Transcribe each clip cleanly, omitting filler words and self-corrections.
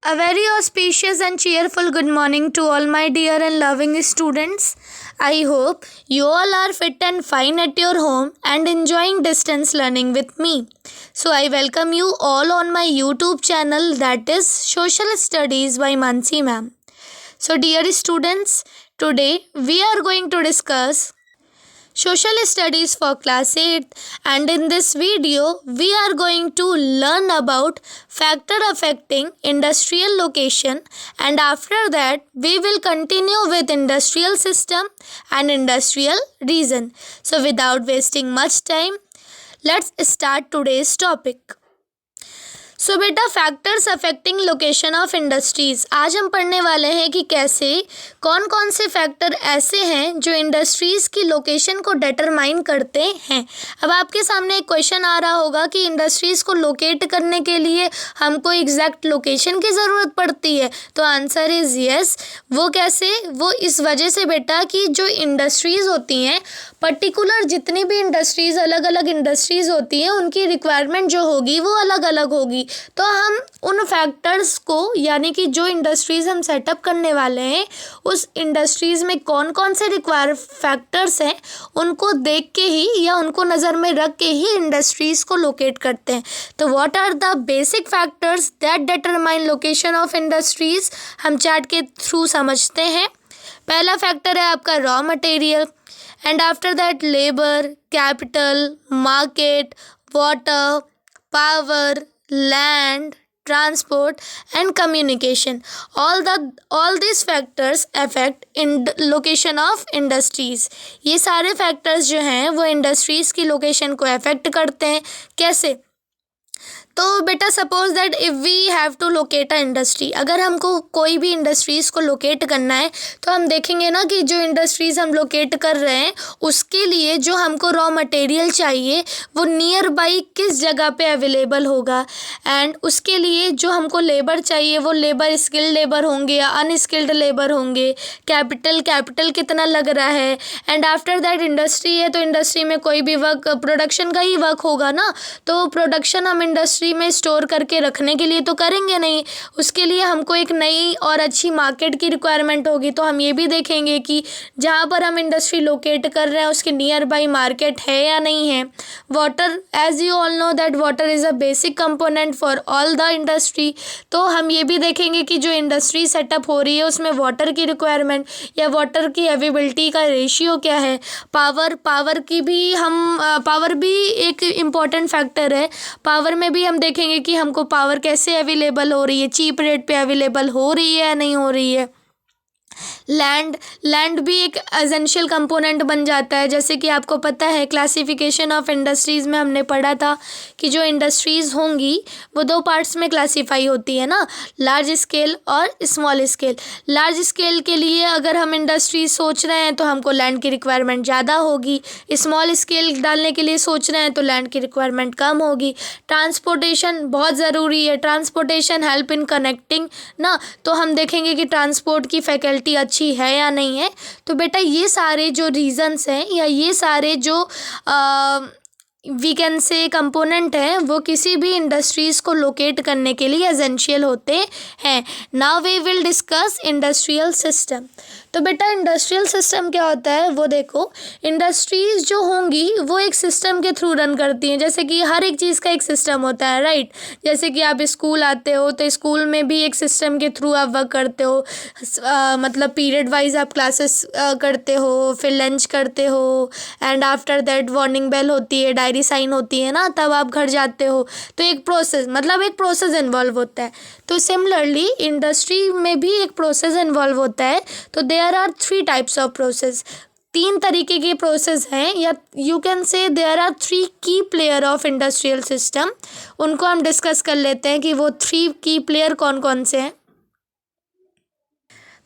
A very auspicious and cheerful good morning to all my dear and loving students. I hope you all are fit and fine at your home and enjoying distance learning with me. So I welcome you all on my YouTube channel, that is Social Studies by Mansi ma'am. So dear students, today we are going to discuss Social Studies for class 8, and in this video we are going to learn about factor affecting industrial location, and after that we will continue with industrial system and industrial region. So without wasting much time, let's start today's topic. सो बेटा factors affecting location of industries, आज हम पढ़ने वाले हैं कि कैसे कौन कौन से फैक्टर ऐसे हैं जो इंडस्ट्रीज़ की लोकेशन को डिटरमाइन करते हैं। अब आपके सामने एक क्वेश्चन आ रहा होगा कि इंडस्ट्रीज़ को लोकेट करने के लिए हमको एग्जैक्ट लोकेशन की ज़रूरत पड़ती है, तो आंसर इज़ यस। वो कैसे? वो इस वजह से बेटा कि जो इंडस्ट्रीज़ होती हैं, पर्टिकुलर जितनी भी इंडस्ट्रीज़, अलग अलग इंडस्ट्रीज़ होती हैं, उनकी रिक्वायरमेंट जो होगी वो अलग अलग होगी। तो हम उन फैक्टर्स को, यानी कि जो इंडस्ट्रीज़ हम सेटअप करने वाले हैं उस इंडस्ट्रीज़ में कौन कौन से रिक्वायर फैक्टर्स हैं, उनको देख के ही या उनको नज़र में रख के ही इंडस्ट्रीज़ को लोकेट करते हैं। तो what are the basic factors that determine location of industries, हम चार्ट के थ्रू समझते हैं। पहला फैक्टर है आपका raw material, and after that labour, capital, market, water, power, land, transport and communication. All these factors affect in location of industries. ये सारे factors जो हैं वो industries की location को affect करते हैं। कैसे? तो बेटा suppose that if we have to locate a industry, अगर हमको कोई भी इंडस्ट्रीज़ को लोकेट करना है तो हम देखेंगे ना कि जो इंडस्ट्रीज़ हम लोकेट कर रहे हैं उसके लिए जो हमको रॉ मटेरियल चाहिए वो नियर बाई किस जगह पे अवेलेबल होगा, एंड उसके लिए जो हमको लेबर चाहिए वो लेबर स्किल्ड लेबर होंगे या अनस्किल्ड लेबर होंगे, कैपिटल कितना लग रहा है, एंड आफ्टर दैट इंडस्ट्री है तो इंडस्ट्री में कोई भी वर्क प्रोडक्शन का ही वर्क होगा ना, तो प्रोडक्शन हम इंडस्ट्री में स्टोर करके रखने के लिए तो करेंगे नहीं, उसके लिए हमको एक नई और अच्छी मार्केट की रिक्वायरमेंट होगी। तो हम ये भी देखेंगे कि जहाँ पर हम इंडस्ट्री लोकेट कर रहे हैं उसके नियर बाई मार्केट है या नहीं है। Water, as you all know that water is a basic component for all the industry, तो हम ये भी देखेंगे कि जो इंडस्ट्री सेटअप हो रही है उसमें वाटर की रिक्वायरमेंट या वाटर की अवेलेबिलिटी का रेशियो क्या है। पावर भी एक इम्पॉर्टेंट फैक्टर है। पावर में भी हम देखेंगे कि हमको पावर कैसे अवेलेबल हो रही है, चीप रेट पे अवेलेबल हो रही है या नहीं हो रही है। लैंड भी एक एसेंशियल कंपोनेंट बन जाता है। जैसे कि आपको पता है क्लासिफिकेशन ऑफ इंडस्ट्रीज़ में हमने पढ़ा था कि जो इंडस्ट्रीज़ होंगी वो दो पार्ट्स में क्लासीफाई होती है ना, लार्ज स्केल और स्मॉल स्केल। लार्ज स्केल के लिए अगर हम इंडस्ट्री सोच रहे हैं तो हमको लैंड की रिक्वायरमेंट ज़्यादा होगी, स्मॉल स्केल डालने के लिए सोच रहे हैं तो लैंड की रिक्वायरमेंट कम होगी। ट्रांसपोर्टेशन बहुत ज़रूरी है, ट्रांसपोर्टेशन हेल्प इन कनेक्टिंग ना, तो हम देखेंगे कि ट्रांसपोर्ट की फैकल्टी अच्छी है या नहीं है। तो बेटा ये सारे जो रीजंस हैं या ये सारे जो वी कैन से कंपोनेंट हैं वो किसी भी इंडस्ट्रीज़ को लोकेट करने के लिए एसेंशियल होते हैं। Now we will discuss industrial system. तो बेटा इंडस्ट्रियल सिस्टम क्या होता है वो देखो, इंडस्ट्रीज़ जो होंगी वो एक सिस्टम के थ्रू रन करती हैं। जैसे कि हर एक चीज़ का एक सिस्टम होता है, राइट। जैसे कि आप स्कूल आते हो तो स्कूल में भी एक सिस्टम के थ्रू आप वर्क करते हो, मतलब पीरियड वाइज आप क्लासेस करते हो, फिर लंच करते हो, and after that warning bell होती है, डायरी साइन होती है ना, तब आप घर जाते हो। तो एक प्रोसेस, मतलब एक प्रोसेस इन्वॉल्व होता है। तो सिमिलरली इंडस्ट्री में भी एक प्रोसेस इन्वॉल्व होता है। तो there are 3 types of process, 3 तरीके के प्रोसेस हैं, या you can say there are 3 की प्लेयर ऑफ इंडस्ट्रियल सिस्टम। उनको हम डिस्कस कर लेते हैं कि वो 3 की प्लेयर कौन कौन से हैं।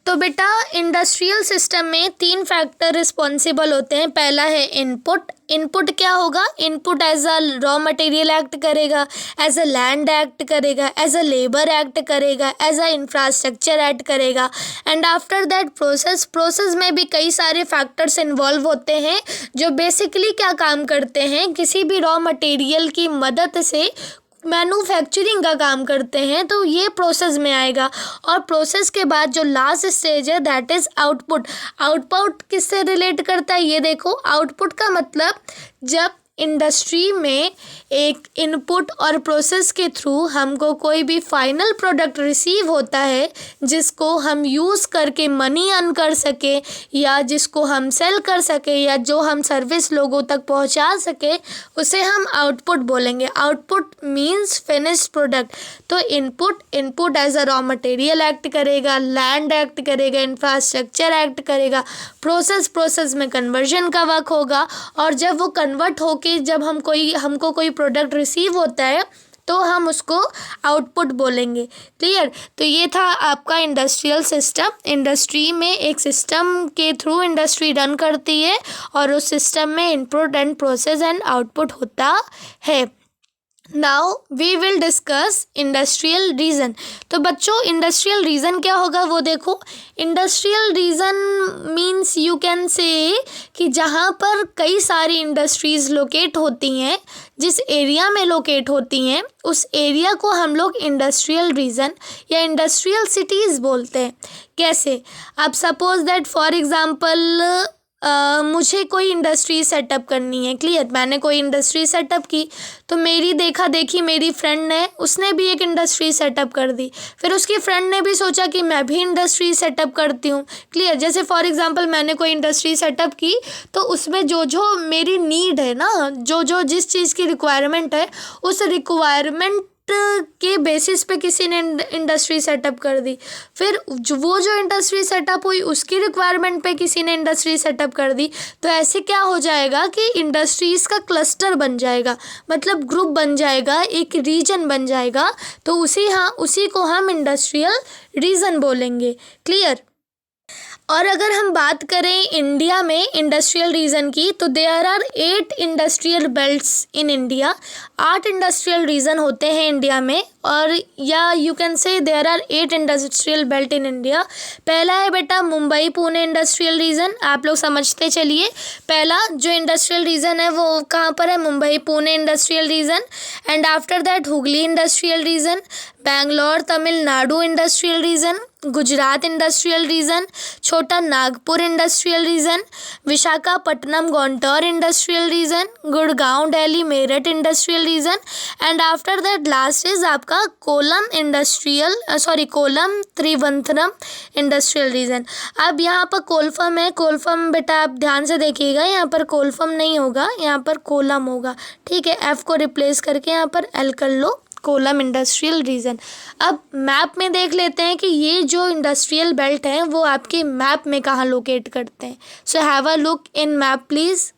तो बेटा इंडस्ट्रियल सिस्टम में 3 फैक्टर रिस्पॉन्सिबल होते हैं। पहला है इनपुट। इनपुट क्या होगा? Input as a raw material act करेगा, एज अ लैंड एक्ट करेगा, एज अ लेबर एक्ट करेगा, एज अ इंफ्रास्ट्रक्चर एक्ट करेगा। एंड आफ्टर दैट प्रोसेस में भी कई सारे फैक्टर्स इन्वॉल्व होते हैं जो बेसिकली क्या काम करते हैं, किसी भी रॉ मटेरियल की मदद से मैन्युफैक्चरिंग का काम करते हैं तो ये प्रोसेस में आएगा। और प्रोसेस के बाद जो लास्ट स्टेज है दैट इज़ आउटपुट। आउटपुट किससे रिलेट करता है ये देखो। आउटपुट का मतलब जब इंडस्ट्री में एक इनपुट और प्रोसेस के थ्रू हमको कोई भी फाइनल प्रोडक्ट रिसीव होता है जिसको हम यूज़ करके मनी अर्न कर सके या जिसको हम सेल कर सके या जो हम सर्विस लोगों तक पहुंचा सके उसे हम आउटपुट बोलेंगे। Output means finished product. तो input as a raw material act करेगा, लैंड एक्ट करेगा, इंफ्रास्ट्रक्चर एक्ट करेगा, प्रोसेस में कन्वर्जन का वर्क होगा। और जब वो कन्वर्ट हो कि जब हमको कोई प्रोडक्ट रिसीव होता है तो हम उसको आउटपुट बोलेंगे। क्लियर। तो ये था आपका इंडस्ट्रियल सिस्टम। इंडस्ट्री में एक सिस्टम के थ्रू इंडस्ट्री रन करती है और उस सिस्टम में input and process and output होता है। Now we will discuss industrial region. तो बच्चों इंडस्ट्रियल रीजन क्या होगा वो देखो। Industrial region means you can say कि जहाँ पर कई सारी इंडस्ट्रीज़ लोकेट होती हैं, जिस एरिया में लोकेट होती हैं उस एरिया को हम लोग इंडस्ट्रियल रीजन या इंडस्ट्रियल सिटीज़ बोलते हैं। कैसे? अब सपोज दैट फॉर एग्ज़ाम्पल मुझे कोई इंडस्ट्री सेटअप करनी है। क्लियर। मैंने कोई इंडस्ट्री सेटअप की तो मेरी देखा देखी मेरी फ्रेंड ने उसने भी एक इंडस्ट्री सेटअप कर दी। फिर उसकी फ्रेंड ने भी सोचा कि मैं भी इंडस्ट्री सेटअप करती हूँ। क्लियर। जैसे फॉर एग्जांपल मैंने कोई इंडस्ट्री सेटअप की तो उसमें जो जो मेरी नीड है ना, जो जिस चीज़ की रिक्वायरमेंट है उस रिक्वायरमेंट के बेसिस पे किसी ने इंडस्ट्री सेटअप कर दी। फिर वो जो इंडस्ट्री सेटअप हुई उसकी रिक्वायरमेंट पे किसी ने इंडस्ट्री सेटअप कर दी। तो ऐसे क्या हो जाएगा कि इंडस्ट्रीज़ का क्लस्टर बन जाएगा, मतलब ग्रुप बन जाएगा, एक रीजन बन जाएगा। तो उसी को हम इंडस्ट्रियल रीजन बोलेंगे। क्लियर। और अगर हम बात करें इंडिया में इंडस्ट्रियल रीजन की तो there are 8 industrial belts in India. 8 industrial region होते हैं इंडिया में। और या you can say there are 8 industrial belt in India. पहला है बेटा मुंबई पुणे इंडस्ट्रियल रीजन। आप लोग समझते चलिए। पहला जो इंडस्ट्रियल रीजन है वो कहाँ पर है? Mumbai Pune industrial region. And after that Hooghly industrial region, Bangalore Tamil Nadu industrial region, Gujarat industrial region, Chota Nagpur industrial region, Visakhapatnam Guntur industrial region, Gurgaon Delhi Meerut industrial region. And after that last is आपका कोलम त्रिवंतरम इंडस्ट्रियल रीजन। अब यहाँ पर कोलफम है। कोलफम बेटा आप ध्यान से देखिएगा, यहाँ पर कोलफम नहीं होगा, यहाँ पर कोलम होगा। ठीक है। एफ को रिप्लेस करके यहाँ पर एल कर लो, कोलम इंडस्ट्रियल रीजन। अब मैप में देख लेते हैं कि ये जो इंडस्ट्रियल बेल्ट हैं वो आपके मैप में कहाँ लोकेट करते हैं। So have a look in map please.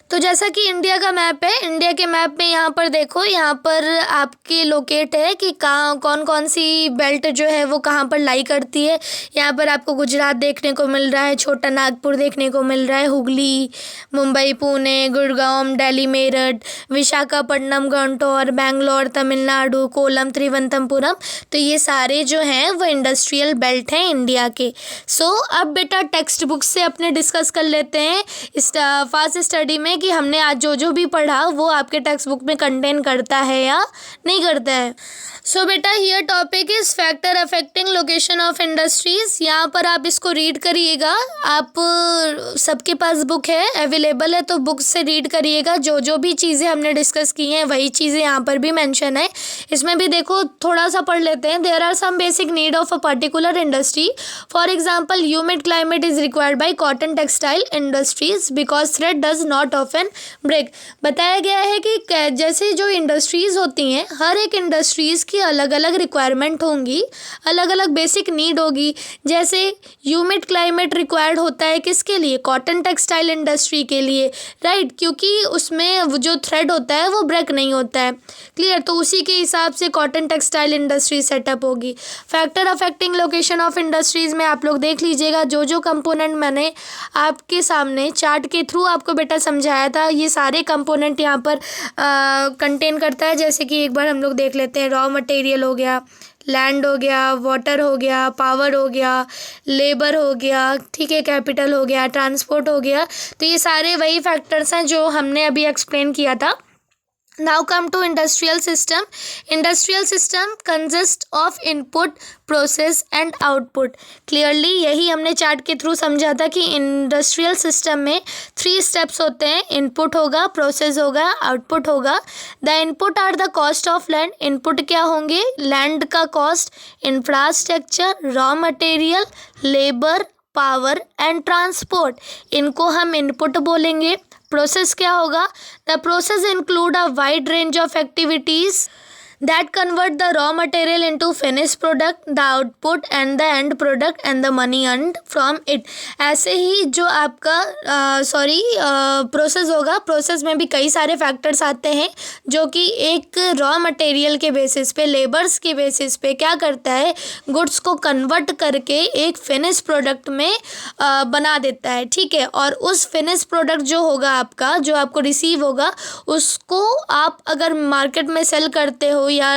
तो जैसा कि इंडिया का मैप है, इंडिया के मैप में यहाँ पर देखो, यहाँ पर आपके लोकेट है कि कहाँ कौन कौन सी बेल्ट जो है वो कहाँ पर लाई करती है। यहाँ पर आपको गुजरात देखने को मिल रहा है, छोटा नागपुर देखने को मिल रहा है, हुगली, मुंबई पुणे, गुड़गांव दिल्ली मेरठ, विशाखापट्टनम गुंटूर, बैंगलोर तमिलनाडु, कोलम त्रिवंतपुरम। तो ये सारे जो हैं वो इंडस्ट्रियल बेल्ट हैं इंडिया के। सो अब बेटा टेक्स्ट बुक से अपने डिस्कस कर लेते हैं इस फास्ट स्टडी में कि हमने आज जो भी पढ़ा वो आपके टेक्स्ट बुक में कंटेन करता है या नहीं करता है। सो बेटा here topic is factor affecting location of industries. यहाँ पर आप इसको रीड करिएगा। आप सबके पास बुक है, अवेलेबल है, तो बुक से रीड करिएगा। जो भी चीज़ें हमने डिस्कस की हैं वही चीज़ें यहाँ पर भी मेंशन है। इसमें भी देखो थोड़ा सा पढ़ लेते हैं। There are some basic need of a particular industry. For example humid climate is required by cotton textile industries because thread does not often break. बताया गया है कि जैसे जो इंडस्ट्रीज़ होती हैं हर एक इंडस्ट्रीज़ की अलग अलग रिक्वायरमेंट होंगी, अलग अलग बेसिक नीड होगी। जैसे ह्यूमिड क्लाइमेट रिक्वायर्ड होता है किसके लिए? कॉटन टेक्सटाइल इंडस्ट्री के लिए, राइट, क्योंकि उसमें जो थ्रेड होता है वो ब्रेक नहीं होता है। क्लियर। तो उसी के हिसाब से कॉटन टेक्सटाइल इंडस्ट्री सेटअप होगी। Factor affecting location of industries में आप लोग देख लीजिएगा, जो कंपोनेंट मैंने आपके सामने चार्ट के थ्रू आपको बेटा समझाया था ये सारे कंपोनेंट यहाँ पर कंटेन करता है। जैसे कि एक बार हम लोग देख लेते हैं। रॉ मटेरियल हो गया, लैंड हो गया, वाटर हो गया, पावर हो गया, लेबर हो गया, ठीक है, कैपिटल हो गया, ट्रांसपोर्ट हो गया। तो ये सारे वही फैक्टर्स हैं जो हमने अभी एक्सप्लेन किया था। Now come to industrial system. Industrial system consists of input, process and output. Clearly यही हमने चार्ट के थ्रू समझा था कि इंडस्ट्रियल सिस्टम में 3 स्टेप्स होते हैं. इनपुट होगा, प्रोसेस होगा, आउटपुट होगा. The input are the cost of land. Input क्या होंगे? लैंड का cost, infrastructure, raw material, labour, power and transport. इनको हम इनपुट बोलेंगे. प्रोसेस क्या होगा? The process include a wide range of activities that convert the raw material into finished product, the output and the end product and the money earned from it. ऐसे ही जो आपका process होगा, process में भी कई सारे फैक्टर्स आते हैं जो कि एक रॉ मटेरियल के बेसिस पे, लेबर्स के बेसिस पे क्या करता है, गुड्स को कन्वर्ट करके एक फिनिश प्रोडक्ट में बना देता है. ठीक है. और उस फिनिश प्रोडक्ट जो होगा आपका, जो आपको रिसीव होगा, उसको आप अगर मार्केट में सेल करते हो या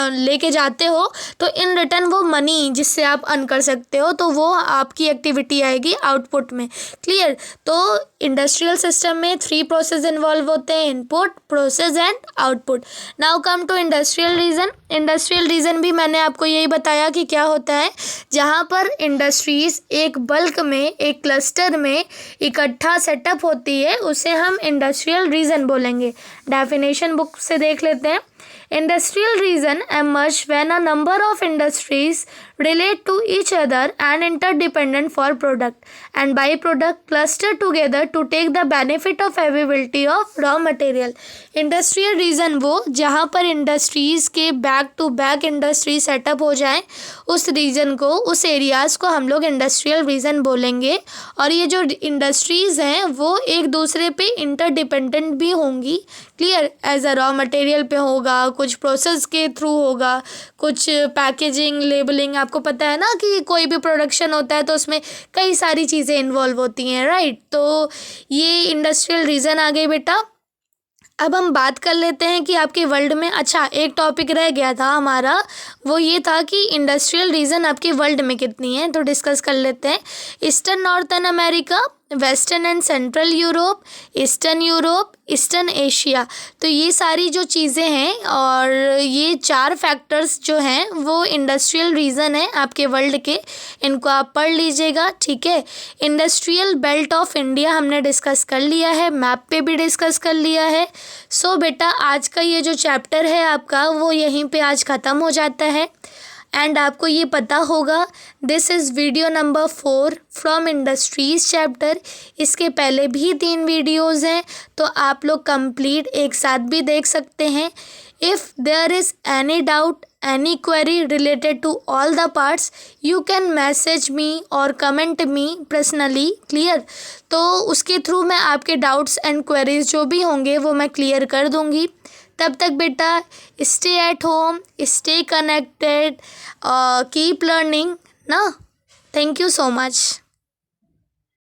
लेके जाते हो तो इन रिटर्न वो मनी जिससे आप अर्न कर सकते हो, तो वो आपकी एक्टिविटी आएगी आउटपुट में. क्लियर. तो इंडस्ट्रियल सिस्टम में 3 प्रोसेस इन्वॉल्व होते हैं, input, process and output. Now come to industrial region. Industrial region भी मैंने आपको यही बताया कि क्या होता है, जहाँ पर इंडस्ट्रीज एक बल्क में, एक क्लस्टर में इकट्ठा सेटअप होती है, उसे हम इंडस्ट्रियल रीजन बोलेंगे. डेफिनेशन बुक से देख लेते हैं. Industrial region emerge when a number of industries relate to each other and interdependent for product and byproduct cluster together to take the benefit of availability of raw material. Industrial region वो जहाँ पर industries के back to back industry setup हो जाए, उस reason को, उस areas को हम लोग इंडस्ट्रियल रीजन बोलेंगे. और ये जो इंडस्ट्रीज़ हैं वो एक दूसरे पे इंटरडिपेंडेंट भी होंगी. Clear. As a raw material पे होगा, कुछ प्रोसेस के थ्रू होगा, कुछ पैकेजिंग, लेबलिंग. आपको पता है ना कि कोई भी प्रोडक्शन होता है तो उसमें कई सारी चीज़ें इन्वॉल्व होती हैं, राइट. तो ये इंडस्ट्रियल रीजन आ गई बेटा. अब हम बात कर लेते हैं कि आपके वर्ल्ड में, अच्छा एक टॉपिक रह गया था हमारा, वो ये था कि इंडस्ट्रियल रीजन आपके वर्ल्ड में कितनी है, तो डिस्कस कर लेते हैं. Eastern northern America, western and central Europe, eastern Asia. तो ये सारी जो चीज़ें हैं और ये 4 फैक्टर्स जो हैं वो इंडस्ट्रियल रीजन है आपके वर्ल्ड के. इनको आप पढ़ लीजिएगा. ठीक है. इंडस्ट्रियल बेल्ट ऑफ इंडिया हमने डिस्कस कर लिया है, मैप पे भी डिस्कस कर लिया है. सो बेटा आज का ये जो चैप्टर है आपका वो यहीं पे आज ख़त्म हो जाता है. एंड आपको ये पता होगा this is video number 4 from industries chapter. इसके पहले भी 3 वीडियोज़ हैं, तो आप लोग कंप्लीट एक साथ भी देख सकते हैं. If there is any doubt, any query related to all the parts, you can message me और कमेंट मी पर्सनली. क्लियर. तो उसके थ्रू मैं आपके डाउट्स एंड क्वेरीज जो भी होंगे वो मैं क्लियर कर दूँगी. तब तक बेटा stay at home, stay connected, keep learning ना. Thank you so much.